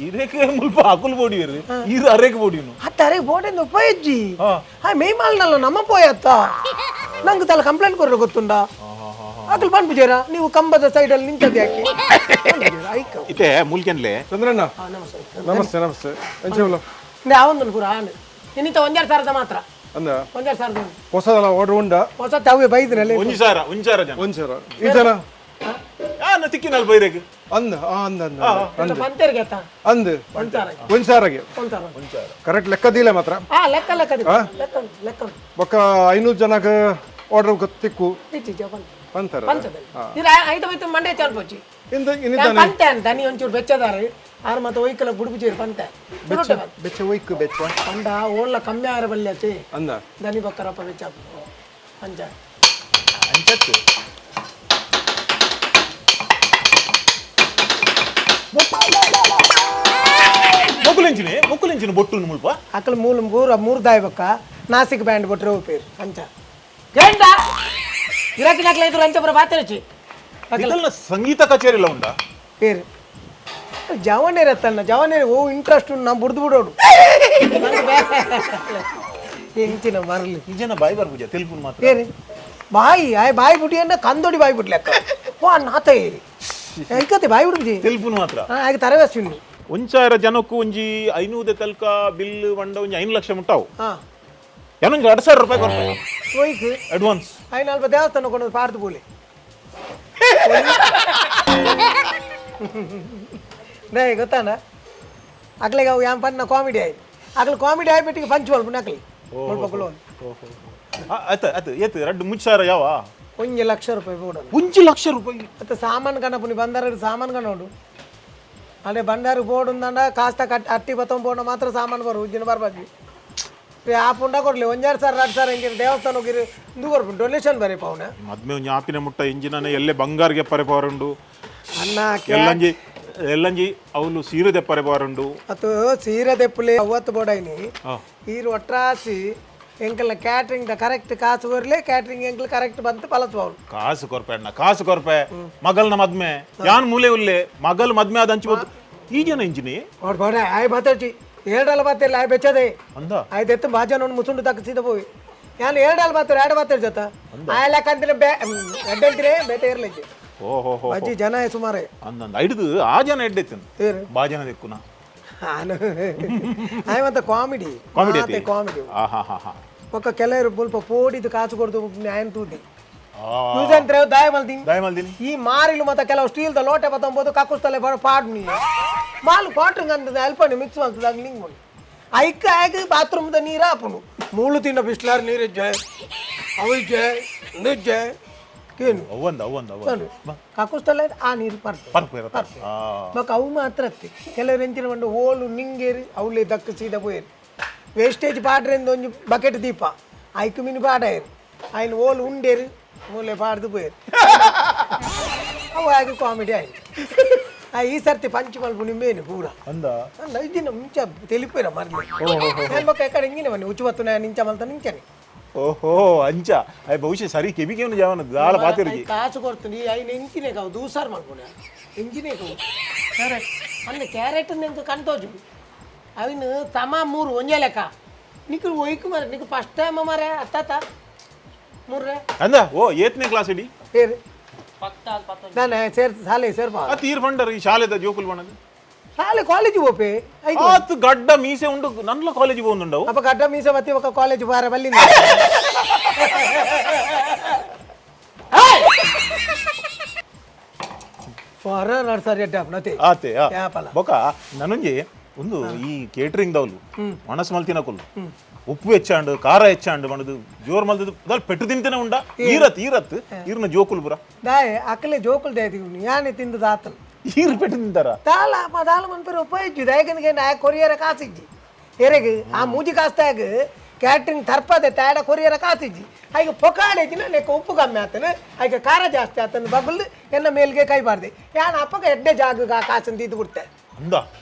ಇರೇಕೆ ಮುಲ್ಪ ಅಕುಲ್ ಬೋಡಿಯರು ಇರು ಅರೇಕೆ ಬೋಡಿನು ಅತ್ತ ಅರೇಗೆ ಬೋಡೆಂದು ಉಪಯಜ್ಜಿ ಆ ಮೇಯ್ಮಾಲ್ನಲ್ಲ ನಮ್ಮ ಪೋಯತ್ತ ನಂಗೆ ತಲೆ ಕಂಪ್ಲೇಂಟ್ ಕೊರ್ರೆ ಗೊತ್ತುಂಡ ಅಕಲ್ ಬಂದ್ಬಿಜೇರ ನೀವು ಕಂಬದ ಸೈಡಲ್ಲಿ ನಿಂತದ್ದು ಯಾಕೆ ಇತೆ ಮುಲ್ಕೆನ್ಲೆ ಚಂದ್ರಣ್ಣ ನಮಸ್ತೆ ನಮಸ್ತೆ ಎಂಚೆವಲ್ಲ ಯಾವೊಂದು ಪೂರ ಆನೆ ಇನ್ನಿತ 1000 ಮಾತ್ರ ಅಂದ 1000 ಹೊಸದಲ್ಲ ಆರ್ಡರ್ ಉಂಡ ಹೊಸ ತಾವೇ ಬೈದ್ರಲ್ಲಿ 1000 ಜನ 1000 ಈ ಜನ ಯಾನ ತಿಕ್ಕಿನಲ್ಲಿ ಬೈರೆಗೆ ಅಂದ ಅಂದ ಅಂದ ಬಂತೇರ್ಗೆ ಆತ ಅಂದ 1000ಗೆ ಕರೆಕ್ಟ್ ಲೆಕ್ಕದಿಲ್ಲ ಮಾತ್ರ ಲೆಕ್ಕ ಲೆಕ್ಕ ಬೊಕ್ಕ 500 ಜನಕ್ಕೆ ಆರ್ಡರ್ ತಿಕ್ಕು ಅಂತಾರ ಐದು ಮಂಡೆ ಚಾಲ್ಪೋಚಿ ಇಂದ ಪಂತೆ ಅಂತ ನೀ ಒಂಚೂರು ಬೆಚ್ಚದಾರೆ ಆರು ಮತ್ತೆ ಒಯ್ಕಲ ಬುಡ್ಬುಚೇರಿ ಪಂತೆ ಬೆಚ್ಚ ಒಯ್ಕು ಬೆಚ್ಚ ಪಂಡ ಓಳ್ಳ ಕಮ್ಮಿ ಆರ ಬಲ್ಯಾಚಿ ಅಂದ ದನಿ ಬಕ್ಕರಪ್ಪ ಬೆಚ್ಚ ಅಂಚ ಅಂಚತ್ತು ಮೊಕ್ಕುಲೆಂಚಿನ ಬೊಟ್ಟು ಮುಲ್ಪ ಅಕ್ಕಲು ಮೂರು ದಾಯಿ ಬಕ್ಕ ನಾಸಿಕ್ ಬ್ಯಾಂಡ್ ಬೊಟ್ರೆ ಪೇರು ಅಂಚ ಗೇಂಡ ಗಿರಾಕಿ ನಾಕ್ಲ ಇದ್ರು ಅಂಚ ಬರ ಬಾತಿರಚಿ ಇದೆಲ್ಲ ಸಂಗೀತ ಕಚೇರಿ ಎಲ್ಲ ಉಂಟಾ పేరు జవనేరు ఎత్తన్న జవనేరు ఓ ఇంట్రెస్ట్ ఉన్న బుడ్దు బుడోడు ఎంచిన మరలు ಈ ಜನ ಬಾಯಿ ಬರ್ಬುಜ ತೆಲುಪು ಮಾತ್ರ పేరు బాయి ఆయ్ బాయి పుట్టి అన్న కందోడి బాయి పుట్టి లెక్క ఓ నాతయ్య ಐಕತೆ ಬಾಯಿ ಹುಡುಗಿ ತೆಲುಪು ಮಾತ್ರ ಆಗ ತರವೇಸ್ತೀನಿ ಒಂಚಾರ ಜನಕ್ಕೂ ಒಂಜಿ 500 ತಲ್ಕ ಬಿಲ್ ಬಂಡ ಒಂಜಿ 5 ಲಕ್ಷ ಮುಟ್ಟಾವು ಹಾ ಏನೊಂದು 2,000 ರೂಪಾಯಿ ಕೊಡ್ತಾರೆ ಹೋಯ್ತು ಅಡ್ವಾನ್ಸ್ ఆయన 40 దేవస్థానం ಕೊಂಡು ಪಾರ್ದು ಬೋಲೆ ನೇ ಗೊತ್ತಾನ ಅಕ್ಲೆಗೆ ಅವು ಯಾನ್ ಪನ್ನ ಕಾಮಿಡಿ ಆಯ್ ಅಕ್ಲೆ ಕಾಮಿಡಿ ಆಯ್ ಬಿಟ್ಟಿಗೆ ಪಂಚ್ ಮಲ್ಪ ನಕಲಿ ಮಲ್ಪಕಲು ಆಯ್ತು ಆಯ್ತು ಏತು 2,000 ಯಾವ 1 ಲಕ್ಷ ರೂಪಾಯಿ ಬೋಡ 1 ಲಕ್ಷ ರೂಪಾಯಿ ಮತ್ತೆ ಸಾಮಾನು ಕಣಪುನಿ ಬಂದಾರ ಸಾಮಾನು ಕಣೋಡು ಅದೇ ಬಂದಾರು ಬೋರ್ಡ್ ఉందండ ಕಾಸ್ತ ಅಟ್ಟಿ ಬತ್ತಂ ಬೋರ್ಡ್ ಮಾತ್ರ ಸಾಮಾನು ಬರು ಉಜ್ಜಿನ ಬರ್ಬಾಜಿ ಆ ಪುಂಡ ಕೊಡ್ಲಿ 1,2 ಸಾವಿರ 2 ಸಾವಿರ ಹಿಂಗೆ ದೇವಸ್ಥಾನ ಹೋಗಿರಿ ಇಂದು ಕೊರ್ಪು ಡೊನೇಷನ್ ಬರೀ ಪೌನ ಮದ್ಮೆ ಒಂಜಿ ಆಪಿನ ಮುಟ್ಟ ಇಂಜಿನನೆ ಎಲ್ಲೇ ಬಂಗಾರಿಗೆ ಪರೆ ಬಾರುಂಡು ಅನ್ನ ಎಲ್ಲಂಜಿ ಅವಳು ಸೀರೆ ದೆಪ್ಪರೆ ಬಾರುಂಡು ಮತ್ತು ಸೀರೆ ದೆಪ್ಪುಲೆ ಅವತ್ತು ಬೋಡೈನಿ ಈರು ಒಟ್ರಾಸಿ ಎಂಕಲ್ನ ಕ್ಯಾಟ್ರಿಂಗ್ ದ ಕರೆಕ್ಟ್ ಕಾಸು ಬರಲಿ ಕ್ಯಾಟ್ರಿಂಗ್ ಎಂಕಲ್ ಕರೆಕ್ಟ್ ಬಂತು ಪಲತ್ ಬಾವು ಕಾಸು ಕೊರ್ಪೆ ಅಣ್ಣ ಕಾಸು ಕೊರ್ಪೆ ಮಗಲ್ನ ಮದ್ಮೆ ಯಾನ್ ಮೂಲೆ ಉಲ್ಲೆ ಮಗಲ್ ಮದ್ಮೆ ಆದ ಹಂಚ್ಬೋದು ಈ ಜನ ಇಂಜಿನಿ ಅವ್ರು ಬೋಡ ಆಯ್ ಮಾತಾಡ್ತಿ 2 ಬಾತಿರ್ಲಿ ಆಯ್ ಬೆಚ್ಚದೆ ಅಂದ ಆಯ್ತು ಎತ್ತು ಭಾಜನ ಒಂದು ಮುಸುಂಡು ತಕ್ಸಿದ ಹೋಗಿ ನಾನು 2 ಬಾತಿರ್ 2 ಬಾತಿರ್ ಜೊತೆ ಆಯ್ ಲೆಕ್ಕಂತೀನಿ ಎಡ್ಡಂತೀರಿ ಬೇತೆ ಇರ್ಲಿಕ್ಕೆ ಓಹೋ ಅಜ್ಜಿ ಜನ ಸುಮಾರೇ ಅಂದಂದ ಹಿಡಿದು ಆ ಜನ ಎಡ್ಡೆತ್ತೇನೆ ಬಾಜನ ದೆಕ್ಕುನ ಆಯ್ ಮತ್ತೆ ಕಾಮಿಡಿ ಕಾಮಿಡಿ ఒక ಕೆಲವರು ಸ್ವಲ್ಪ ಪೋಡಿದು ಕಾಸು ಕೊಡ್ದು ನ್ಯಾಯನ್ ತೂದಿ ಯೂಸಂತ್ರೆ ದಾಯ ಮಲ್ದಿನಿ ಈ ಮಾರಿಲು ಮತ್ತೆ ಕೆಲವು ಸ್ಟೀಲ್ ದ ಲೋಟೆ ಬತ್ತಂಬೋದು ಕಕ್ಕುಸ್ತಲೆ ಪಾಡ್ ನೀ ಮಾಲ್ ಪಾಟ್ರಿಂಗ್ ಅಂತ ಅಲ್ಪನಿ ಮಿಕ್ಸ್ ಮಾಡ್ತದ ಲಿಂಗ್ ಮಾಡಿ ಐಕ ಆಗಿ ಬಾತ್ರೂಮ್ ದ ನೀರ ಹಾಪನು ಮೂಳು ತಿನ್ನ ಬಿಸ್ಲಾರ್ ನೀರಿಜ್ಜೆ ಅವಿಜ್ಜೆ ನಿಜ್ಜೆ ಏನು ಕಕ್ಕುಸ್ತಲೆ ಆ ನೀರು ಮಕ್ಕ ಅವು ಮಾತ್ರ ಹತ್ತಿ ಕೆಲವರು ಎಂಚಿನ ಒಂದು ಹೋಳು ನಿಂಗೇರಿ ಅವಳೆ ದಕ್ಕ ಸೀದಾ పోయేరు వేస్టేజ్ పాడరేంది ಒಂಜಿ ಬಕೆಟ್ ದೀಪ ಐಕು ಮಿನಿ ಪಾಡಾಯರು ఆయన ಓಲು ಉಂಡೇರು ಮೂಲೆ ಪಾಡ್ದು పోయేరు ಅವು ಆಗಿ ಕಾಮಿಡಿ ಆಯ್ತು ಈ ಸರ್ತಿ ಪಂಚ್ ಮಲ್ಪು ನಿಂಬೇನು ಪೂರ ಅಂದ ಇದನ್ನ ಮುಂಚೆ తెలిపోయినా మర్లి నేను ఒక ఎక్కడ ఇంగినవని ఉచ్చువత్తున నించ మల్త నించని ఓహో అంచ అయి భవిష్య సరి కెబికేను జావన దాల పాతిరికి కాసు కొడుతుంది ఆయన ఎంకినే కావు దూసారు మల్పునే ఎంకినే కావు సరే అన్న క్యారెట్ నింక కంతోజు ಅವಿನ ತಮ 3 ಒಂಜೆ ಲೆಕ್ಕ ನಿಕ್ಕು ಒಯ್ಕು ಮರೆ ನಿಕ್ಕು ಫಸ್ಟ್ ಟೈಮ್ ಮರೆ ಅತ್ತಾತ ಮೂರ್ರೆ ಅಂದ ಓ ಏತ್ನೇ ಕ್ಲಾಸ್ ಇಡಿ ಸೇರಿ ನಾನು ಶಾಲೆ ಸೇರ್ಪ ಆ ತೀರ್ ಫಂಡರ್ ಈ ಶಾಲೆದ ಜೋಕುಲ್ ಬಣ್ಣದ ಶಾಲೆ ಕಾಲೇಜ್ ಹೋಪೆ ಆತ್ ಗಡ್ಡ ಮೀಸೆ ಉಂಡು ನನ್ಲ ಕಾಲೇಜ್ ಹೋಗುಂಡವು ಅಪ್ಪ ಗಡ್ಡ ಮೀಸೆ ಬತ್ತಿ ఒక ಕಾಲೇಜ್ ಬಾರ ಬಲ್ಲಿಂದ ಫಾರ ನರ್ಸರಿ ಅಡ್ಡ ನತೆ ಆತೆ ಬೊಕ ನನಂಜಿ ಒಂದು ಈ ಕೇಟರಿಂಗ್ ದವಲು ಮನಸ್ ಮಲ್ತಿನ ಕೊಲ್ಲು ಉಪ್ಪು ಹೆಚ್ಚಾಂಡು ಖಾರ ಹೆಚ್ಚಾಂಡು ಮನದು ಜೋರ್ ಮಲ್ದು ದಲ್ ಪೆಟ್ಟು ತಿಂತೇನೆ ಉಂಡ ಈರತ್ ಈರ್ನ ಜೋಕುಲ್ ಬುರ ದಾಯ್ ಅಕ್ಕಲೆ ಜೋಕುಲ್ ದಾಯ್ ಯಾನೆ ತಿಂದು ದಾತನ್ ಈರ್ ಪೆಟ್ಟು ತಿಂತಾರ ದಾಲ ಮನ್ಪರ ಉಪಯೋಗಿಸಿ ದಯಗನಿಗೆ ನಾ ಕೊರಿಯರ ಕಾಸಿಜ್ಜಿ ಎರೆಗೆ ಆ ಮೂಜಿ ಕಾಸ್ತಾಗ ಕ್ಯಾಟ್ರಿಂಗ್ ತರ್ಪದೆ ತಾಡ ಕೊರಿಯರ ಕಾಸಿಜ್ಜಿ ಆಗ ಪೊಕಾಡೇಜಿನ ಲೆಕ್ಕ ಉಪ್ಪು ಕಮ್ಮಿ ಆತನ ಆಗ ಖಾರ ಜಾಸ್ತಿ ಆತನ ಬಬಲ್ ಎನ್ನ ಮೇಲ್ಗೆ ಕೈ ಬಾರ್ದೆ ಯಾನ್ ಅಪ್ಪಗ ಎಡ್ಡೆ ಜಾಗ ಕಾಸನ್ ತಿದ್ದು ಬಿಡ್ತೆ ಅಂದ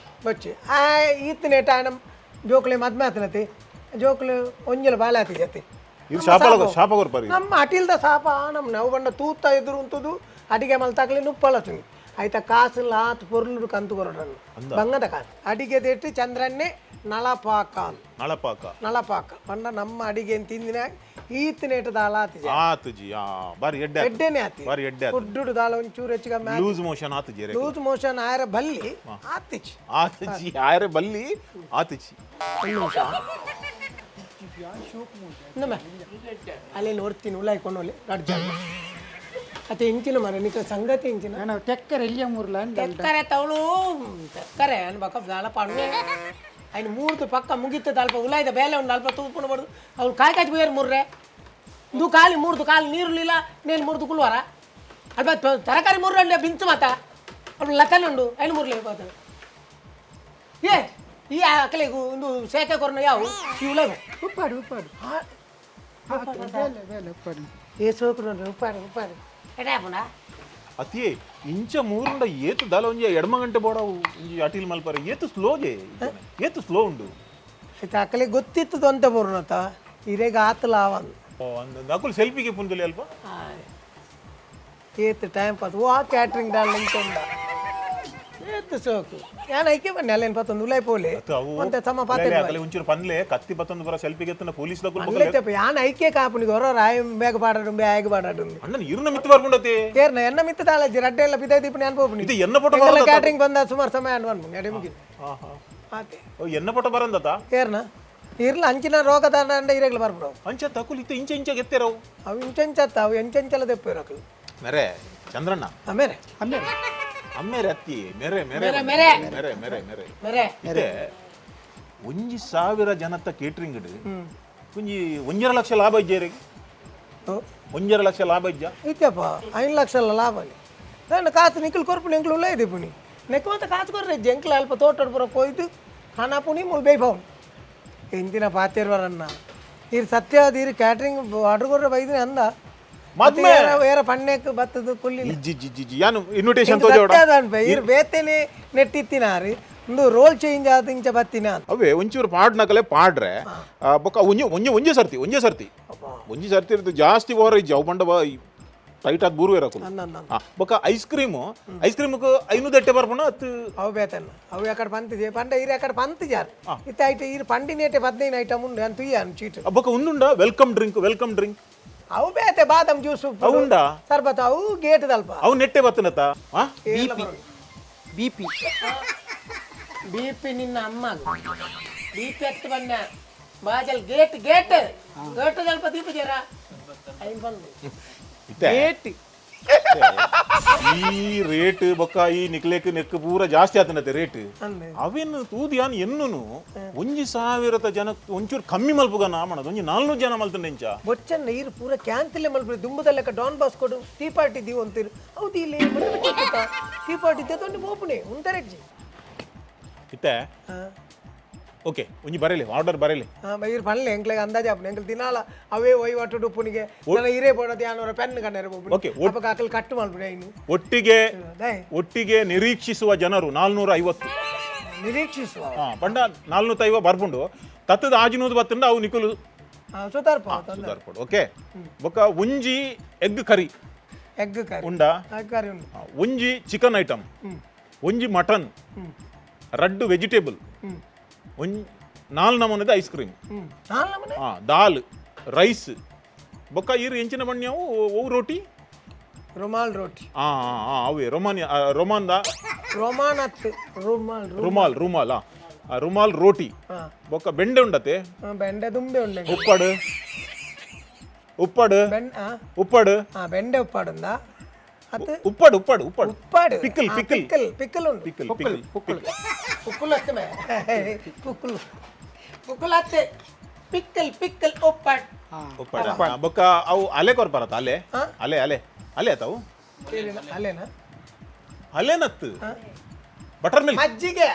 ಬಚ್ಚಿ ಆ ಈತನೇ ಟೈಮ್ ಜೋಕ್ಲೆ ಮದ್ಮೆ ಆತನತಿ ಜೋಕ್ಲೆ ಒಂಜಲ ಬಾಳೆ ಆತಿ ಜತೆ ಇದು ಶಾಪ ಕೊರ್ಪಾರಿ ನಮ್ಮ ಅಟಿಲ್ದ ಸಾಪ ನಮ್ಮ ನಾವು ಬಂಡ ತೂತ ಎದುರು ಉಂತದು ಅಡಿಗೆ ಮಲ್ತಾಕ್ಲಿ ನುಪ್ಪಳತೀನಿ ಆಯ್ತಾ ಕಾಸು ಆತ್ ಪೊರ್ಲು ಕಂತು ಕೊರಡನ್ನು ಬಂಗದ ಕಾಸು ಅಡಿಗೆ ದೇಟಿ ಚಂದ್ರನ್ನೇ ನಳಪಾಕ ಬಂಡ ನಮ್ಮ ಅಡಿಗೆ ತಿಂದಿನ ಈತನೇಟ ದಾಲ ಆತಿಜಿ ಆತುಜಿ ಬಾರಿ ಎಡ್ಡೆನೆ ಆತಿ ಬಾರಿ ಎಡ್ಡೆ ಫುಡ್ಡು ದಾಲ ಒಂಚೂರು ಹೆಚ್ಚಿಗೆ ಲೂಸ್ ಮೋಷನ್ ಆತುಜಿ ಲೂಸ್ ಮೋಷನ್ ಆಯರ ಬಲ್ಲಿ ಆತುಜಿ ಆಯರ ಬಲ್ಲಿ ಆತುಜಿ ಅಲ್ಲೇ ನೋಡ್ತೀನಿ ಉಳ್ಳಾಯ್ಕೊಂಡು ಅಡ್ಜ ಅತ್ತೆ ಇಂಚಿನ ಮರ ನಿಕ್ಕ ಸಂಗತಿ ಇಂಚಿನ ನಾನು ತೆಕ್ಕರೆ ಎಲ್ಲಿಯ ಮೂರ್ಲ ತೆಕ್ಕರೆ ತವಳು ತೆಕ್ಕರೆ ಅನ್ಬೇಕ ದಾಳ ಪಾಡು ఆయన 3 పక్క ముగితే దాల్ప ఉలాయిద బేలే ఉండి దాల్ప తూపున పడు ಅವ್ರು ಕಾಯಿ ಕಾಚಿ పోయారు ಮುರ್ರೆ ದು ಕಾಲಿ 3 ಕಾಲು ನೀರುಲಿಲ್ಲ నేను 3 ಕುಲ್ವಾರ ಅಲ್ಪ ತರಕಾರಿ ಮುರ್ರೆ ಬಿಂಚು ಮಾತ ಅವ್ರು ಲಕ್ಕನುಂಡು ఆయన ಮುರ್ಲೆ ಹೋಗ್ತಾನೆ ಏ ಈ ಅಕಲೆ ಒಂದು ಸೇಕೆ ಕೊರನ ಯಾವ ಶಿವಲೆ ಉಪ್ಪಾಡು ఏ సోకురు ఉప్పాడు ఎడా పునా ಅತಿಯೇ ಇಂಚ ಮೂರುಂಡ ಏತು ದಾಲ ಒಂಜಿ ಎಡಮ ಗಂಟೆ ಬೋಡ ಒಂಜಿ ಅಟಿಲ್ ಮಲ್ಪರ ಏತು ಸ್ಲೋ ಉಂಡು అయితే ಅಕಲೆ ಗೊತ್ತಿತ್ತು ಅಂತ ಬರೋನತ ಇರೇಗ ಆತಲ ಅವನ್ ಓ ಅಂದ ಅಕುಲ್ ಸೆಲ್ಫಿಗೆ ಪುಂದುಲಿ ಅಲ್ಪ ಏತ್ ಟೈಮ್ ಪಾಸ್ ಓ ಕ್ಯಾಟ್ರಿಂಗ್ ದಾಲ್ ಇಂಕೊಂಡ ಏತ್ ಸೋಕು ಯಾನ ಐಕೆ ಬನ್ನಿ ಅಲ್ಲೇನು ಪತ್ತೊಂದು ಉಲೈ ಪೋಲೆ ಮತ್ತೆ ಸಮ ಪಾತೆ ಒಂಚೂರು ಪನ್ಲೆ ಕತ್ತಿ ಪತ್ತೊಂದು ಬರ ಸೆಲ್ಫಿಗೆ ಎತ್ತನ ಪೊಲೀಸ್ ಅಲ್ಲೈತಪ್ಪ ಯಾನ ಐಕೆ ಕಾಪುನಿಗೆ ಹೊರ ರಾಯ ಬೇಗ ಪಾಡಾಡು ಬ್ಯಾಗ್ ಪಾಡಾಡು ಅಣ್ಣ ಇರ್ನ ಮಿತ್ತು ಬರ್ಕೊಂಡತಿ ಏರ್ನ ಎನ್ನ ಮಿತ್ತ ತಾಳಜ್ಜಿ ರಡ್ಡೆ ಎಲ್ಲ ಬಿದ್ದೈತಿ ಪುನಿ ಅನ್ಬೋಪುನಿ ಇದು ಎನ್ನ ಫೋಟೋ ಎಂಗಲ ಕ್ಯಾಟ್ರಿಂಗ್ ಬಂದ ಸುಮಾರು ಸಮಯ ಅನ್ವನ್ಮುನಿ ಅಡೆ ಮುಗಿ ಆತೆ ಎನ್ನ ಫೋಟೋ ಬರಂದತ ಏರ್ನ ಇರ್ಲ ಅಂಚಿನ ರೋಗ ದಂಡ ಇರೆಗ್ಲ ಬರ್ಬಿಡು ಅಂಚ ತಕುಲ್ ಇತ್ತು ಇಂಚ ಇಂಚ ಗೆತ್ತೇರವು ಅವು ಇಂಚೆಂಚತ್ತ ಅವು ಎಂಚೆಂಚಲ ದೆಪ್ಪು ಇರಕಲು ಮೇರೆ ಚಂದ್ರಣ್ಣ ಆಮೇಲೆ ಆಮೇಲೆ ಅಮ್ಮೇರೆ ಅತ್ತಿ ಮೇರೆ ಮೇರೆ ಮೇರೆ ಮೇರೆ ಮೇರೆ ಮೇರೆ ಮೇರೆ ಇದೆ 1,000 ಜನತ್ತ ಕೇಟ್ರಿಂಗ್ ಇಡು ಒಂಜಿ 1,00,000 ಲಾಭ ಇಜ್ಜೇರಿಗೆ 1,00,000 ಲಾಭ ಇಜ್ಜ ಇತ್ತಪ್ಪ 5 ಲಕ್ಷ ಲಾಭ ನಾನು ಕಾಸು ನಿಕ್ಕಲು ಕೊರ್ಪುನಿ ಎಂಕ್ಲು ಉಲ್ಲ ಇದೆ ಪುನಿ ನೆಕ್ಕೋತ ಕಾಸು ಕೊರ್ರೆ ಜಂಕ್ಲ ಅಲ್ಪ ತೋಟಡ್ ಪುರ ಕೊಯ್ದು ಖಾನಾ ಪುನಿ ಮುಲ್ ಬೇಯ್ಪವನ್ ಎಂತಿನ ಪಾತಿರ್ವರನ್ನ ಇರ್ ಸತ್ಯವಾದ ಇರು ಕ್ಯಾಟ್ರಿಂಗ್ ಆರ್ಡರ್ ಕೊರ್ರೆ ಬೈದಿನ ಅಂದ ಮದ್ಮೆ ಬೇರೆ ಪಣ್ಣೆಕ್ ಬತ್ತದು ಕುಲ್ಲಿ ಜಿ ಯಾನು ಇನ್ವಿಟೇಷನ್ ತೋಜೋಡ ಇರ್ ಬೇತೆನೆ ನೆಟ್ಟಿತ್ತಿನಾರಿ ಒಂದು ರೋಲ್ ಚೇಂಜ್ ಆದ ಇಂಚ ಬತ್ತಿನ ಅವೇ ಒಂಚೂರು ಪಾಡ್ನಕಲೆ ಪಾಡ್ರೆ ಬೊಕ್ಕ ಒಂಜೆ ಸರ್ತಿ ಒಂಜಿ ಸರ್ತಿ ಇರ್ದು ಜಾಸ್ತಿ ಓವರ್ ಇಜ್ಜ ಅವು ಬಂಡ ಟೈಟ್ ಆದ ಬೂರು ಇರಕು ಬೊಕ್ಕ ಐಸ್ ಕ್ರೀಮ್ ಐನು ದಟ್ಟೆ ಬರ್ಪಣ ಅತ್ತು ಅವು ಬೇತನ್ನ ಅವು ಯಾಕಡೆ ಪಂತಿದೆ ಪಂಡ ಇರು ಯಾಕಡೆ ಪಂತಿಜಾರ್ ಇತ್ತ ಐಟ ಇರು ಪಂಡಿನೇಟೆ 15 ಐಟಮ್ ಉಂಡು ಅಂತ ತುಯ್ಯ ಚೀಟ್ ಬೊಕ್ಕ ಒಂದುಂಡ ವೆಲ್ಕಮ್ ಡ್ರಿಂಕ್ ಅವು ಬೇತೆ ಬಾದಾಮ್ ಜ್ಯೂಸ್ ಅವುಂಡ ಸರ್ಬತ್ ಅವು ಗೇಟ್ ದಲ್ಪ ಅವು ನೆಟ್ಟೆ ಬತ್ತನತ BP ಬಿಪಿ ನಿನ್ನ ಅಮ್ಮ ಬಿಪಿ ಹತ್ತು ಬಣ್ಣ ಬಾಜಲ್ ಗೇಟ್ ಗೇಟ್ ದಲ್ಪ ದೀಪ ಜರ ಐನ್ ಬಂದು ಈ ರೇಟ್ ಬೊಕ್ಕ ಈ ನಿಕ್ಲೇಕ್ ನೆಕ್ ಪೂರ ಜಾಸ್ತಿ ಆತನತೆ ರೇಟ್ ಅವೇನು ತೂದಿಯಾನ್ ಎನ್ನು 1,000 ಜನ ಒಂಚೂರು ಕಮ್ಮಿ ಮಲ್ಪುಗ ನಾಮಣದ 400 ಜನ ಮಲ್ತಂಡೆ ಇಂಚ ಬೊಚ್ಚನ್ನ ನೀರು ಪೂರ ಕ್ಯಾಂತಿಲೆ ಮಲ್ಪುರಿ ದುಂಬದಲ್ಲಕ ಡಾನ್ ಬಾಸ್ ಕೊಡು ಟೀ ಪಾರ್ಟಿ ದೀವು ಅಂತೀರು ಹೌದು ಇಲ್ಲಿ ಟೀ ಪಾರ್ಟಿ ತೊಂಡು ಮೋಪುಣೆ ಉಂಟರೆಜ್ಜಿ ಇತ್ತೆ ಓಕೆ ಒಂಜಿ ಬರಲಿ ಆರ್ಡರ್ ಬರಲಿ ಇರು ಪನ್ಲೆ ಎಂಕ್ಲೆಗೆ ಅಂದಾಜ್ ಆಪುನೆ ಎಂಕ್ಲು ದಿನಾಲ ಅವೇ ಒಯ್ವಾಟು ಡುಪ್ಪುನಿಗೆ ನನ್ನ ಹಿರೇ ಬೋಡದು ಯಾನವರ ಪೆನ್ ಕಣ್ಣೆರ ಓಕೆ ಬೋಪುನಿ ಆಕಲ್ ಕಟ್ಟು ಮಲ್ಪುನೆ ಇನ್ನು ಒಟ್ಟಿಗೆ ನಿರೀಕ್ಷಿಸುವ ಜನರು 450 ನಿರೀಕ್ಷಿಸುವ ಪಂಡ 450 ಬರ್ಪುಂಡು ತತ್ತದ ಆಜಿನೂದು ಬತ್ತಂಡ ಅವು ನಿಕುಲು ಸುತಾರ್ಪಡು ಓಕೆ ಬೊಕ್ಕ ಒಂಜಿ ಎಗ್ ಕರಿ ಉಂಡ ಕರಿ ಉಂಡು ಒಂಜಿ ಚಿಕನ್ ಐಟಮ್ ಒಂಜಿ ಮಟನ್ ರಡ್ಡು ವೆಜಿಟೇಬಲ್ ಒಂಜಿ 4 ನಮೂನೆದ ಐಸ್ ಕ್ರೀಮ್ ದಾಲ್ ರೈಸ್ ಬೊಕ್ಕ ಇರು ಎಂಚಿನ ಬಣ್ಣಿಯವು ಅವು ರೋಟಿ ರುಮಾಲ್ ರೋಟಿ ಅವೇ ರೋಮಾನ್ದ ರುಮಾಲ್ ರೋಟಿ ಬೊಕ್ಕ ಬೆಂಡೆ ಉಂಡತೆ ಬೆಂಡೆ ದುಂಬೆ ಉಂಡೆ ಉಪ್ಪಡು ಬೆಂಡೆ ಉಪ್ಪಾಡುಂದ ಉಪ್ಪಡು ಪಿಕ್ಕಲ್ ಉಂಡು ಉಪ್ಪುಲು ಅಷ್ಟೇ ಉಪ್ಪುಲು ಅತ್ತೆ ಪಿಕ್ಕಲ್ ಉಪ್ಪಾಡು ಬೊಕ್ಕ ಅವು ಅಲೆ ಕೊರ್ಪರತ್ತ ಅಲೆ ಆತವು ಅಲೆನತ್ತು ಬಟರ್ ಮಿಲ್ಕ್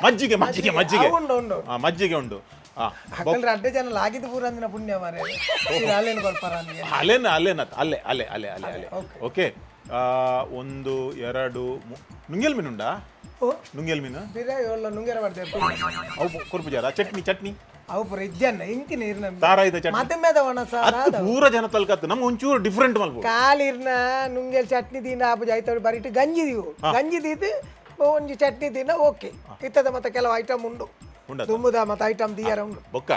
ಮಜ್ಜಿಗೆ ಉಂಡು ಅಡ್ಡೆ ಜನ ಆಗಿದ್ದು ಪೂರಂದಿನ ಪುಣ್ಯ ಮಾರೇ ಅಲ್ಲೇನು ಕೊರ್ಪರ ಅಲೆ ಓಕೆ 1 2 ನುಂಗೆಲ್ ಮೀನು ಉಂಡಾ ನುಂಗೆಲ್ ಮೀನು ನುಂಗೆರ ಮಾಡ್ತೇವೆ ಅವು ಕೊರ್ಪುಜಾರ ಚಟ್ನಿ ಅವು ಪುರ ಇಜ್ಜನ್ನ ಇಂಕಿನ ಇರ್ನ ತಾರಾಯ್ದ ಚಟ್ನಿ ಮದ್ದಮೇದ ಒಣಸ ಪೂರ ಜನ ತಲ್ಕತ್ತು ನಮ್ಗೆ ಒಂಚೂರು ಡಿಫ್ರೆಂಟ್ ಮಲ್ಪು ಕಾಲಿರ್ನ ನುಂಗೆಲ್ ಚಟ್ನಿ ದಿಂದ ಆಪುಜ ಆಯ್ತು ಬರಿಟ್ಟು ಗಂಜಿ ದೀದು ಒಂಜಿ ಚಟ್ನಿ ದಿನ ಓಕೆ ಇತ್ತದ ಮತ್ತೆ ಕೆಲವು ಐಟಮ್ ಉಂಡು ದುಂಬುದ ಮತ್ತೆ ಐಟಮ್ ದಿಯಾರ ಉಂಡು ಬೊಕ್ಕ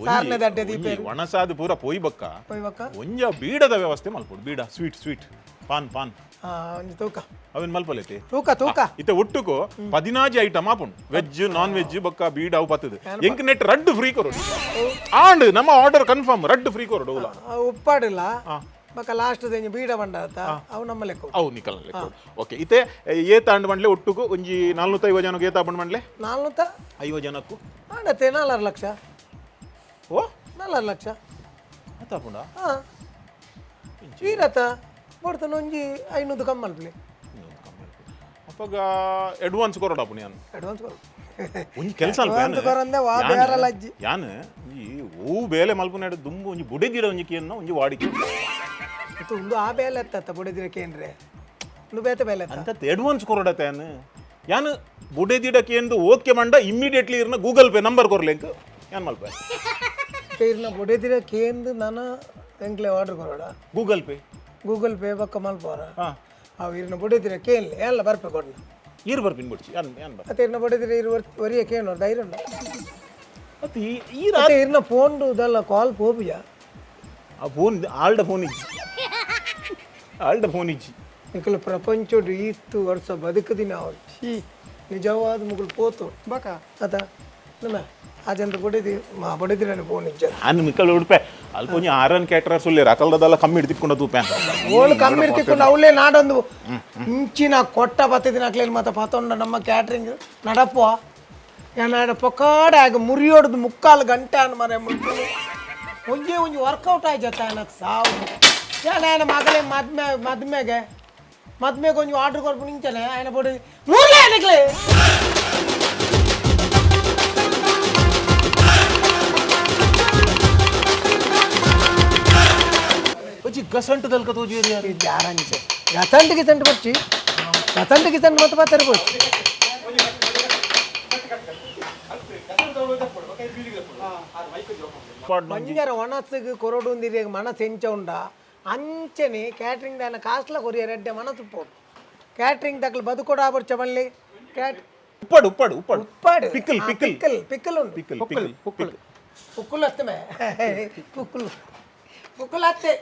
ಸಾರ್ನೆ ದಡ್ಡೆ ದೀಪ ಒಣಸಾದ ಪೂರ ಪೋಯ್ ಬೊಕ್ಕ ಒಂಜ ಬೀಡದ ವ್ಯವಸ್ಥೆ ಮಲ್ಪುಡು ಬೀಡ ಸ್ವೀಟ್ ಪಾನ್ ಒಂಜಿ ತೂಕ ಅವೇನ್ ಮಲ್ಪಲೈತಿ ತೂಕ ಇತ್ತೆ ಒಟ್ಟುಕು 16 ಐಟಮ್ ಆಪುಂಡು ವೆಜ್ ನಾನ್ ವೆಜ್ ಬೊಕ್ಕ ಬೀಡ ಅವು ಪತ್ತದು ಎಂಕ್ ನೆಟ್ ರಡ್ಡು ಫ್ರೀ ಕೊರೋಡು ಆಂಡ್ ನಮ್ಮ ಆರ್ಡರ್ ಕನ್ಫರ್ಮ್ ರಡ್ಡು ಫ್ರೀ ಕೊರೋಡು ಉಪ್ಪಾಡಿಲ್ಲ ಬೊಕ್ಕ ಲಾಸ್ಟ್ ಬೀಡ ಬಂಡಾತ ಅವು ನಮ್ಮ ಲೆಕ್ಕ ಅವು ನಿಕಲ್ ಲೆಕ್ಕ ಓಕೆ ಇತ್ತೆ ಏತ ಅಂಡ್ ಮಂಡ್ಲೆ ಒಟ್ಟುಕು ಒಂಜಿ 450 ಜನಕ್ಕೆ ಏತ ಬಂಡ್ ಮಂಡ್ಲೆ 450 ಜನಕ್ಕೂ ಮಾಡತ್ತೆ 4 ಲಕ್ಷ ಓ 4 ಲಕ್ಷ ಆತಾಪುಂಡ ಈರತ ಬಡ್ತಾನ ಒಂಜಿ 500 ಕಮ್ಮಲ್ಪ್ಲೆ ಅಪ್ಪಗ ಅಡ್ವಾನ್ಸ್ ಕೊರೋಡಾಪು ನಾನು ಅಡ್ವಾನ್ಸ್ ಕೊರ ಒಂಜಿ ಕೆಲಸ ಯಾನ್ ಈ ಹೂ ಬೇಲೆ ಮಲ್ಪುನಾಡು ದುಂಬು ಒಂಜಿ ಬುಡೆದಿರ ಒಂಜಿ ಕೇನ್ನ ಒಂಜಿ ವಾಡಿಕೆ ಒಂದು ಆ ಬೇಲೆ ಎತ್ತ ಬುಡೆದಿರ ಕೇಂದ್ರೆ ಒಂದು ಬೇತೆ ಬೇಲೆ ಅಂತ ಅಡ್ವಾನ್ಸ್ ಕೊರೋಡತೆ ಯಾನ್ ಬುಡೆದಿಡ ಕೇಂದು ಓಕೆ ಮಂಡ ಇಮಿಡಿಯೇಟ್ಲಿ ಇರ್ನ ಗೂಗಲ್ ಪೇ ನಂಬರ್ ಕೊರ್ಲೆಂಕ್ ಯಾನ್ ಮಲ್ಪ ಇರ್ನ ಬುಡೆದಿರ ಕೇಂದು ನಾನು ಎಂಕ್ಲೆ ಆರ್ಡರ್ ಕೊರೋಡ ಗೂಗಲ್ ಪೇ ಬಕ್ಕ ಮಲ್ಪೋರ ಅವು ಇರ್ನ ಬಡಿದ್ರೆ ಕೇಳಲಿ ಎಲ್ಲ ಬರ್ಪೆ ಕೊಡ್ನ ಈರು ಬರ್ಪಿನ್ ಬಿಡ್ಸಿ ಏನ್ ಬರ್ ಮತ್ತೆ ಇರ್ನ ಬಡಿದ್ರೆ ಇರು ವರಿಯ ಕೇಳೋ ಧೈರ್ಯ ಉಂಟು ಮತ್ತೆ ಈ ಮತ್ತೆ ಇರ್ನ ಫೋನ್ ಇದೆಲ್ಲ ಕಾಲ್ ಪೋಪಿಯ ಆ ಫೋನ್ ಆಲ್ಡ ಫೋನ್ ಇಜ್ಜಿ ನಿಖಲು ಪ್ರಪಂಚಡು ಈತ್ತು ವರ್ಷ ಬದುಕದಿನ ಅವ್ರು ನಿಜವಾದ ಮುಗುಲು ಪೋತು ಬಾಕ ಅದ ನಮ್ಮ ಅಜಂತ ಬಡಿದಿ ಮಾ ಬಡಿದ್ರೆ ಫೋನ್ ಇಜ್ಜ ನಾನು ಮಿಕ್ಕಲು ಉಡುಪೆ ಅಲ್ಪ ಒಂಜಿ ಆರನ್ ಕ್ಯಾಟ್ರರ್ ಸುಳ್ಳಿ ಅಕಲ್ದದೆಲ್ಲ ಕಮ್ಮಿ ಹಿಡ್ತಿಕ್ಕೊಂಡು ತೂಪೆ ಅಂತ ಓಳು ಕಮ್ಮಿ ಇರ್ತಿಕೊಂಡು ಅವಳೇ ನಾಡೊಂದು ಇಂಚಿನ ಕೊಟ್ಟ ಬತ್ತಿದಿನ ಹಾಕ್ಲೇನು ಮತ್ತೆ ಪತ್ತೊಂಡ ನಮ್ಮ ಕ್ಯಾಟ್ರಿಂಗ್ ನಡಪ್ಪ ಏನಾಡ ಪೊಕಾಡ ಆಗ ಮುರಿಯೋಡ್ದು 3/4 ಗಂಟೆ ಅನ್ನ ಮರೆ ಮುಟ್ಟು ಒಂಜೇ ಒಂಜಿ ವರ್ಕೌಟ್ ಆಯ್ತು ನನಗೆ ಸಾವು ಏನ ಮಗಳೇ ಮದ್ಮೆಗೆ ಒಂಜಿ ಆರ್ಡ್ರ್ ಕೊಡ್ಬಿಟ್ಟು ನಿಂಚನೆ ఆయన ಬಡಿ ಮೂರಲೇ ಏನಕ್ಕೆ వచ్చి గసంట దల్క తోజేరి యార్ ಯಾರಂಚೆ ಗಸಂಟ್ ಬರ್ಚಿ ಗಸಂಟ್ ಮತ್ತೆ ಬತ್ತರಬಹುದು ಮಂಜರ ಒಣಸ್ಸಿಗೆ ಕೊರಡುಂದಿರಿ ಮನಸ್ಸು ಎಂಚ ಉಂಡ ಅಂಚನೆ ಕ್ಯಾಟ್ರಿಂಗ್ ದಾನ ಕಾಸ್ಟ್ಲ ಕೊರಿಯ ರೆಡ್ಡೆ ಮನಸ್ಸು ಪೋಡು ಕ್ಯಾಟ್ರಿಂಗ್ ದಕ್ಲು ಬದುಕೊಡ ಬರ್ಚ ಮಲ್ಲಿ ಉಪ್ಪಡು ಉಪ್ಪಡು ಉಪ್ಪಡು ಉಪ್ಪಾಡು ಪಿಕ್ಕಲ್ ಪಿಕ್ಕಲ್ ಪಿಕ್ಕಲ್ ಉಂಟು ಪಿಕ್ಕಲ್ ಪಿಕ್ಕಲ್ ಪಿಕ್ಕಲ್ ಪುಕ್ಕುಲ್ ಹತ್ತಮೆ ಪುಕ್ಕುಲ್ ಹತ್ತೆ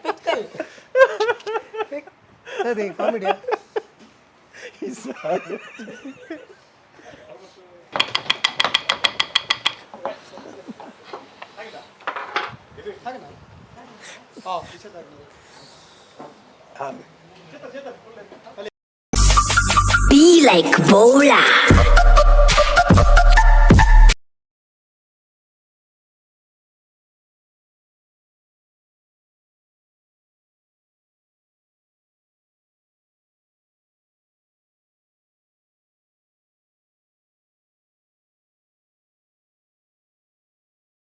ಪಿಕ್ಕಲ್ ಅದೇ ಕಾಮಿಡಿಯಾ Be like Bolar.